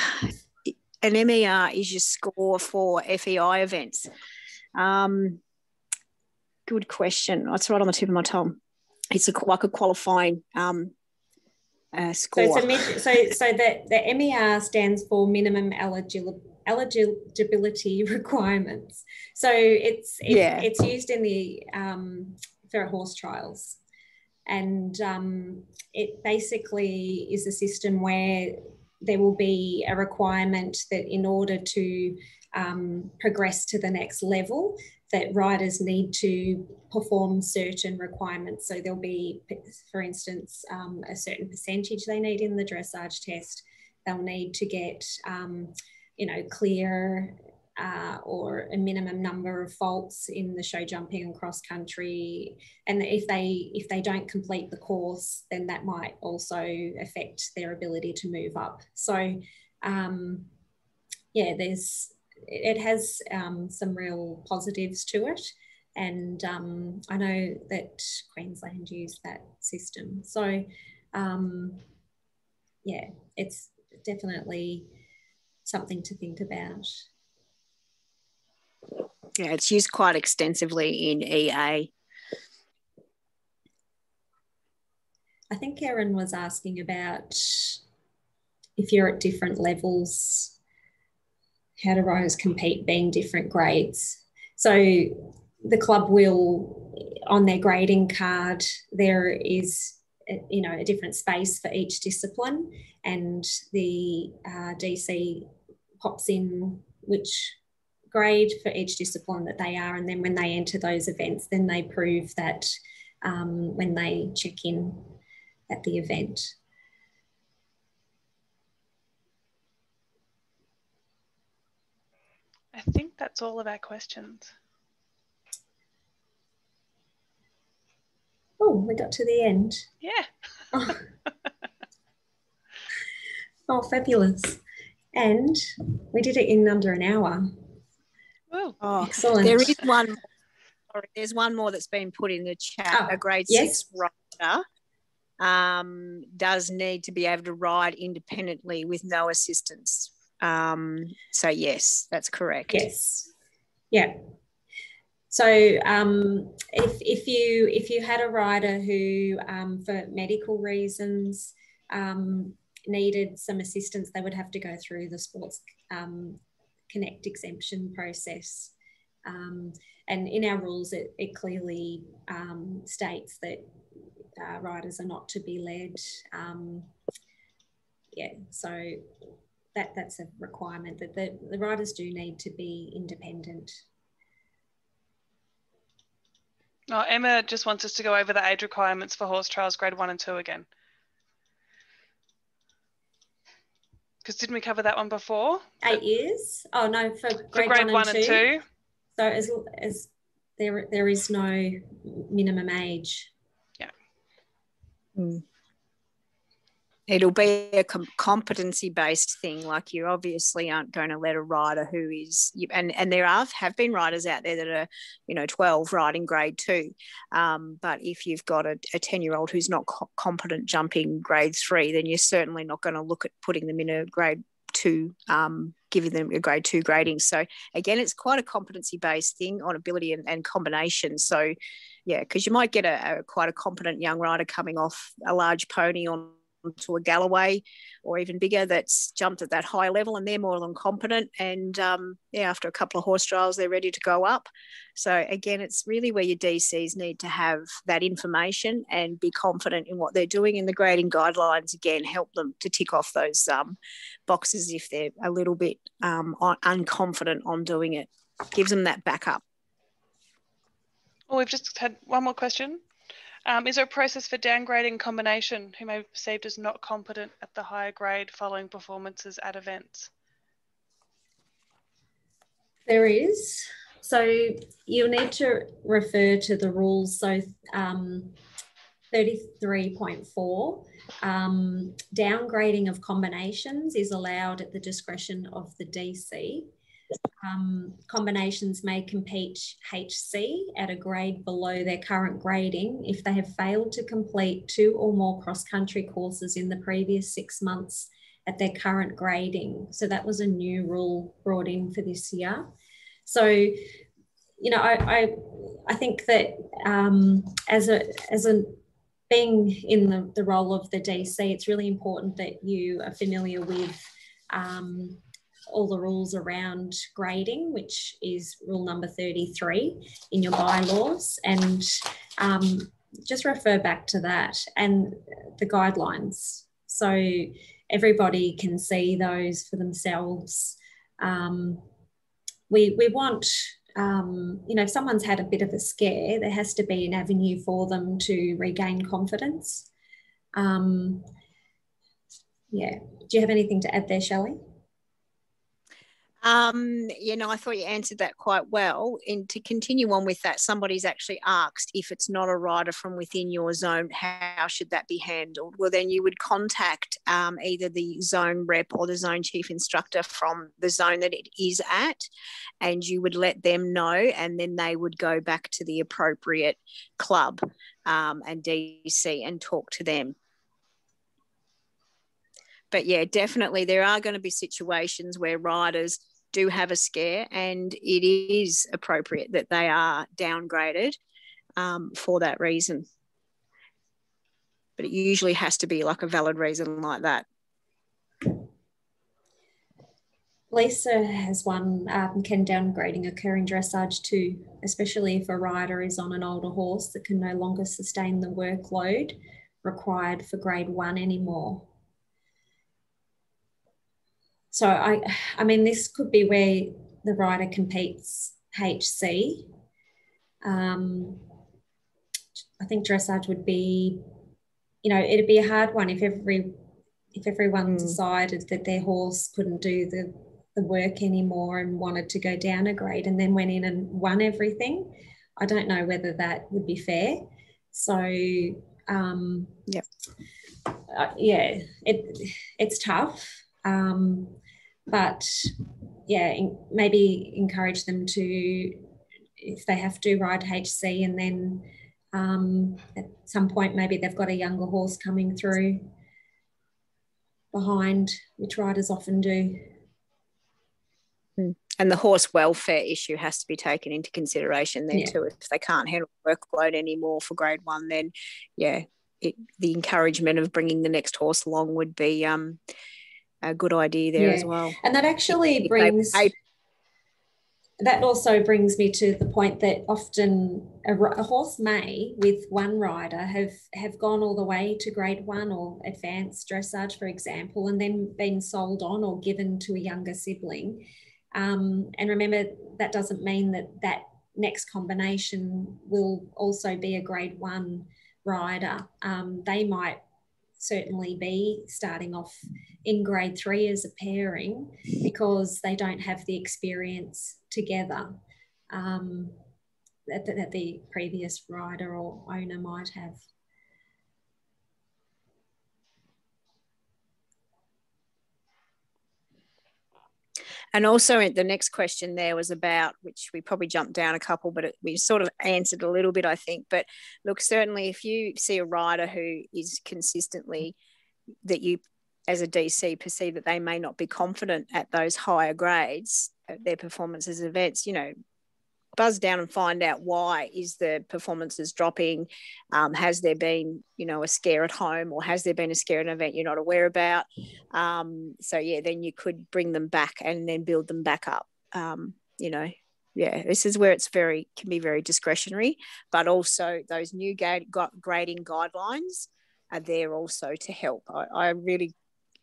MER is your score for FEI events. Good question. It's right on the tip of my tongue. It's like a qualifying score. So the MER stands for minimum eligibility requirements. So it's used in the for horse trials, and it basically is a system where there will be a requirement that in order to progress to the next level, that riders need to perform certain requirements. So there'll be, for instance, a certain percentage they need in the dressage test. They'll need to get, clear or a minimum number of faults in the show jumping and cross country. And if they don't complete the course, then that might also affect their ability to move up. So it has some real positives to it. And I know that Queensland used that system. So it's definitely something to think about. Yeah, it's used quite extensively in EA. I think Erin was asking about if you're at different levels, how do riders compete being different grades? So the club will, on their grading card, there is a different space for each discipline, and the DC pops in which grade for each discipline that they are, and then when they enter those events, then they prove that when they check in at the event. I think that's all of our questions. Oh, we got to the end. Yeah. Oh, fabulous. And we did it in under an hour. Oh, excellent. There is one more. Sorry, there's one more that's been put in the chat. A grade 6 rider does need to be able to ride independently with no assistance. So yes, that's correct. Yes. Yeah. So if you had a rider who for medical reasons needed some assistance, they would have to go through the Sports CONNECT exemption process. And in our rules, it clearly states that riders are not to be led. So that's a requirement, that the riders do need to be independent. Oh, Emma just wants us to go over the age requirements for horse trials grade 1 and 2 again. Because didn't we cover that one before? 8 years? Oh no, for grade 1 and 2. So as there is no minimum age. Yeah. It'll be a competency-based thing. Like, you obviously aren't going to let a rider who is, and there have been riders out there that are, 12 riding grade 2. But if you've got a 10-year-old who's not competent jumping grade 3, then you're certainly not going to look at putting them in a grade 2, giving them a grade 2 grading. So again, it's quite a competency-based thing on ability and combination. So yeah, because you might get quite a competent young rider coming off a large pony to a Galloway or even bigger that's jumped at that high level, and they're more than competent, and after a couple of horse trials they're ready to go up. So again, it's really where your DCs need to have that information and be confident in what they're doing, and the grading guidelines again help them to tick off those boxes if they're a little bit unconfident on doing it. Gives them that backup. Well, we've just had one more question. Is there a process for downgrading combination who may be perceived as not competent at the higher grade following performances at events? There is. So you'll need to refer to the rules. So 33.4, downgrading of combinations is allowed at the discretion of the DC. Combinations may compete HC at a grade below their current grading if they have failed to complete 2 or more cross-country courses in the previous 6 months at their current grading. So that was a new rule brought in for this year. So, I think that as a being in the role of the DC, it's really important that you are familiar with all the rules around grading, which is rule number 33 in your bylaws, and just refer back to that and the guidelines so everybody can see those for themselves. We want, if someone's had a bit of a scare, there has to be an avenue for them to regain confidence. Do you have anything to add there, Shelley? I thought you answered that quite well. And to continue on with that, somebody's actually asked if it's not a rider from within your zone, how should that be handled? Well, then you would contact either the zone rep or the zone chief instructor from the zone that it is at, and you would let them know, and then they would go back to the appropriate club and DC and talk to them. But yeah, definitely there are going to be situations where riders do have a scare, and it is appropriate that they are downgraded for that reason. But it usually has to be like a valid reason like that. Lisa has one, can downgrading occur in dressage too, especially if a rider is on an older horse that can no longer sustain the workload required for grade 1 anymore. So, I mean, this could be where the rider competes HC. I think dressage would be, it'd be a hard one if everyone decided that their horse couldn't do the work anymore and wanted to go down a grade and then went in and won everything. I don't know whether that would be fair. So, it's tough. But maybe encourage them to, if they have to, ride HC, and then at some point maybe they've got a younger horse coming through behind, which riders often do. And the horse welfare issue has to be taken into consideration then too. If they can't handle the workload anymore for grade 1, then the encouragement of bringing the next horse along would be a good idea there as well. And that actually brings... that also brings me to the point that often a horse may, with one rider, have gone all the way to grade 1 or advanced dressage, for example, and then been sold on or given to a younger sibling. And remember, that doesn't mean that that next combination will also be a grade 1 rider. They might certainly be starting off in grade 3 as a pairing because they don't have the experience together that the previous rider or owner might have. And also the next question there was about, which we probably jumped down a couple, but we sort of answered a little bit, I think. But look, certainly if you see a rider who is consistently, that you as a DC perceive that they may not be confident at those higher grades, their performances events, you know, buzz down and find out why is the performances dropping. Has there been, you know, a scare at home, or has there been a scare at an event you're not aware about? So yeah, then you could bring them back and then build them back up. You know, yeah, this is where it's can be very discretionary, but also those new grading guidelines are there also to help. I really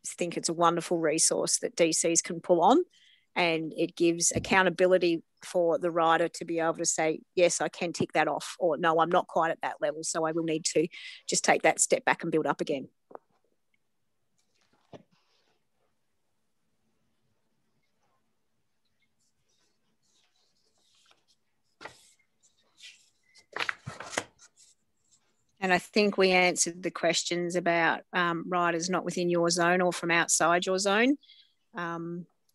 think it's a wonderful resource that DCs can pull on, and it gives accountability for the rider to be able to say, yes, I can tick that off, or no, I'm not quite at that level, so I will need to just take that step back and build up again. And I think we answered the questions about riders not within your zone or from outside your zone.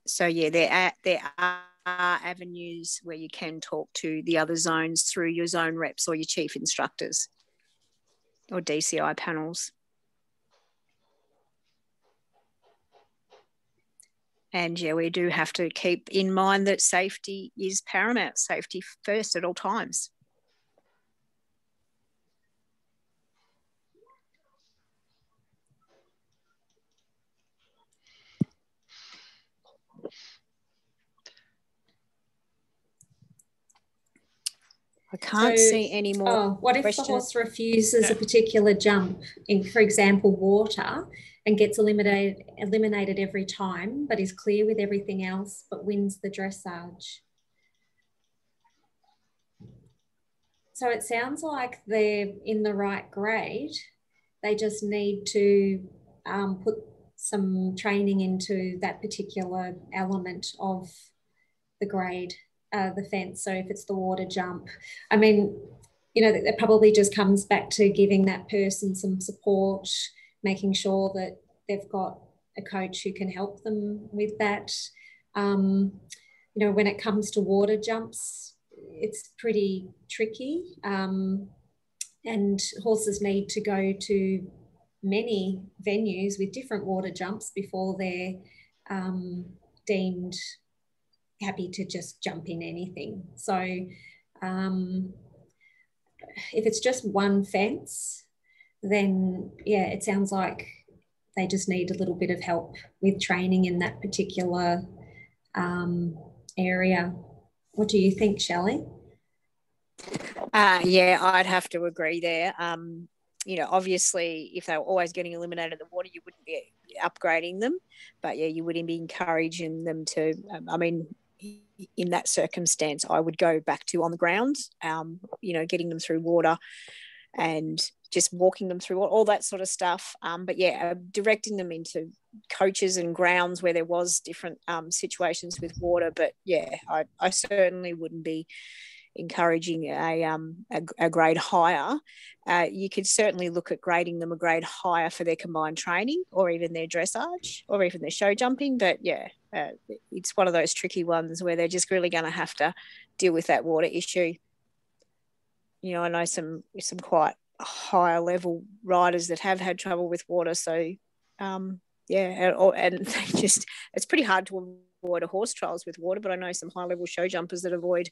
So yeah, there are avenues where you can talk to the other zones through your zone reps or your chief instructors or DCI panels. And yeah, we do have to keep in mind that safety is paramount, safety first at all times. I can't see any more. What if the horse refuses a particular jump in, for example, water, and gets eliminated every time, but is clear with everything else, but wins the dressage? So it sounds like they're in the right grade. They just need to put some training into that particular element of the grade. The fence. So if it's the water jump, I mean, you know, it probably just comes back to giving that person some support, making sure that they've got a coach who can help them with that. You know, when it comes to water jumps, it's pretty tricky, and horses need to go to many venues with different water jumps before they're deemed happy to just jump in anything. So if it's just one fence, then yeah, it sounds like they just need a little bit of help with training in that particular area. What do you think, Shelley? Yeah, I'd have to agree there. You know, obviously, if they were always getting eliminated in the water, you wouldn't be upgrading them. But yeah, you wouldn't be encouraging them to, I mean, in that circumstance, I would go back to on the ground, you know, getting them through water and just walking them through all that sort of stuff. But yeah, directing them into coaches and grounds where there was different situations with water. But yeah, I certainly wouldn't be encouraging a grade higher. You could certainly look at grading them a grade higher for their combined training or even their dressage or even their show jumping. But yeah, it's one of those tricky ones where they're just really going to have to deal with that water issue. You know, I know some quite higher level riders that have had trouble with water. So yeah, and they just, it's pretty hard to avoid a horse trials with water, but I know some high level show jumpers that avoid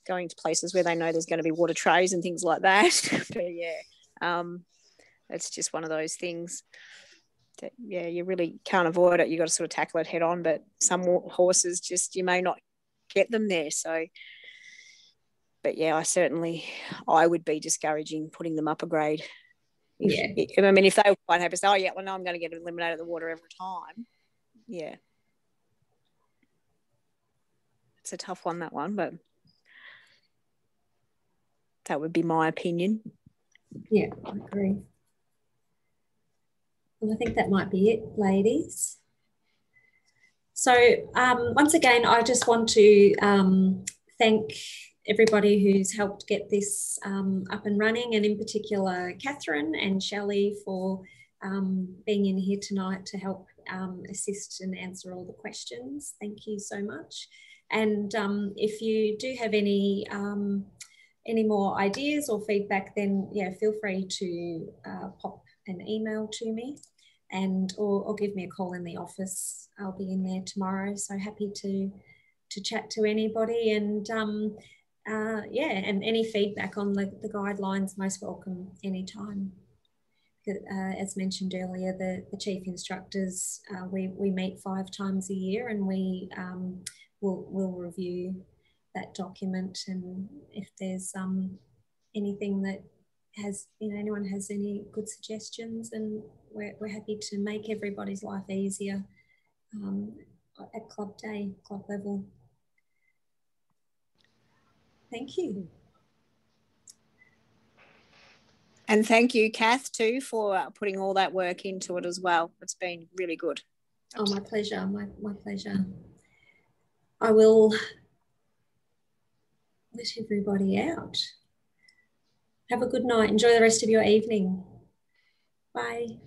going to places where they know there's going to be water trays and things like that. But yeah, it's just one of those things that, yeah, you really can't avoid it. You got to sort of tackle it head on. But some horses just, you may not get them there. So, but yeah, I would be discouraging putting them up a grade. If they were quite happy to say, oh yeah, well, no, I'm going to get eliminated the water every time. Yeah. It's a tough one, that one, but that would be my opinion. Yeah, I agree. Well, I think that might be it, ladies. So once again, I just want to thank everybody who's helped get this up and running, and in particular, Catherine and Shelley for being in here tonight to help assist and answer all the questions. Thank you so much. And if you do have any more ideas or feedback, then yeah, feel free to pop an email to me, or give me a call in the office. I'll be in there tomorrow, so happy to chat to anybody. And yeah, and any feedback on the guidelines, most welcome anytime. As mentioned earlier, the chief instructors, we meet 5 times a year, and we will review that document, and if there's anything that anyone has any good suggestions, and we're happy to make everybody's life easier at club level. Thank you. And thank you, Kath, too, for putting all that work into it as well. It's been really good. Oh, my pleasure, my pleasure. I will let everybody out. Have a good night. Enjoy the rest of your evening. Bye.